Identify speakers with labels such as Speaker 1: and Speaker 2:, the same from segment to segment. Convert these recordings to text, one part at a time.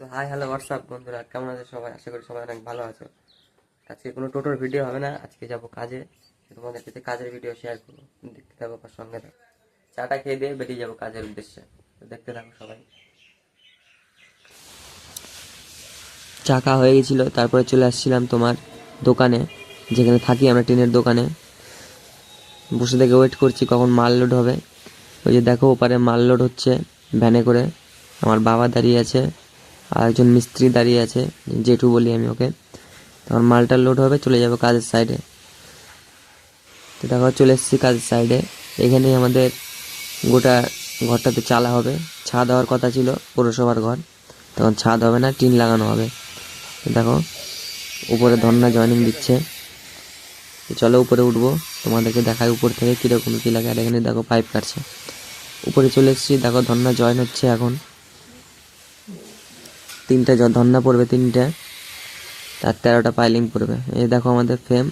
Speaker 1: So hi hello WhatsApp বন্ধুরা, কেমন আছে সবাই? আশা করি সবাই অনেক ভালো আছো। আজকে কোনো টোটোর ভিডিও হবে না, আজকে যাব কাজে। তোমাদের সাথে কাজের ভিডিও শেয়ার করবো, দেখতে থাকো বা সঙ্গে থাকো। চাটা খেয়ে দিয়ে বেরিয়ে যাবো কাজের উদ্দেশ্যে, তো দেখতে থাকো সবাই। চা খাওয়া হয়ে গেছিলো, তারপরে চলে আসছিলাম তোমার দোকানে, যেখানে থাকি আমরা, টিনের দোকানে। বসে থেকে ওয়েট করছি কখন মাল লোড হবে। ওই যে দেখো ওপারে মাল লোড হচ্ছে ভ্যানে করে। আমার বাবা দাঁড়িয়ে আছে, আর একজন মিস্ত্রি দাঁড়িয়ে আছে, জেঠু বলি আমি ওকে। তখন মালটা লোড হবে, চলে যাবো কাজের সাইডে। তো দেখো চলে এসেছি কাজের সাইডে। এখানেই আমাদের গোটা ঘরটাতে চালা হবে। ছাদ হওয়ার কথা ছিল, পৌরসভার ঘর, তখন ছাদ হবে না, টিন লাগানো হবে। তো দেখো উপরে ধন্না জয়েনিং দিচ্ছে। তো চলো উপরে উঠবো, তোমাদেরকে দেখায় উপর থেকে কীরকম কী লাগে। আর এখানে দেখো পাইপ কাটছে। উপরে চলে এসেছি, দেখো ধন্না জয়েন হচ্ছে এখন। তিনটে ধন্না পড়বে, তিনটে, তার 13টা পাইলিং পড়বে। এই দেখো আমাদের ফ্রেম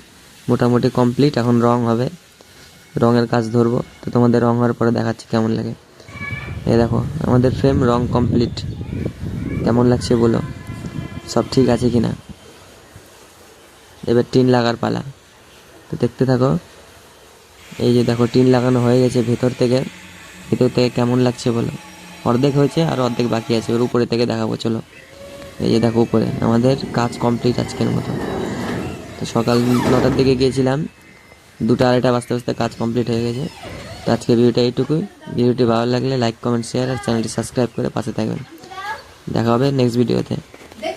Speaker 1: মোটামুটি কমপ্লিট, এখন রং হবে, রঙের কাজ ধরবো। তো তোমাদের রং হওয়ার পরে দেখাচ্ছি কেমন লাগে। এই দেখো আমাদের ফ্রেম রং কমপ্লিট, কেমন লাগছে বলো, সব ঠিক আছে কিনা। এবার টিন লাগার পালা, তো দেখতে থাকো। এই যে দেখো টিন লাগানো হয়ে গেছে ভেতর থেকে কেমন লাগছে বলো। অর্ধেক হয়েছে আর অর্ধেক বাকি আছে, ওর উপরে থেকে দেখাবো চলো। এই যে দেখো উপরে আমাদের কাজ কমপ্লিট আজকের মতো। তো সকাল 9টার দিকে গিয়েছিলাম, 2টা 2:30 বাজতে বাজতে কাজ কমপ্লিট হয়ে গেছে। তো আজকে ভিডিওটা এইটুকুই। ভিডিওটি ভালো লাগলে লাইক কমেন্ট শেয়ার আর চ্যানেলটি সাবস্ক্রাইব করে পাশে থাকবেন। দেখা হবে নেক্সট ভিডিওতে।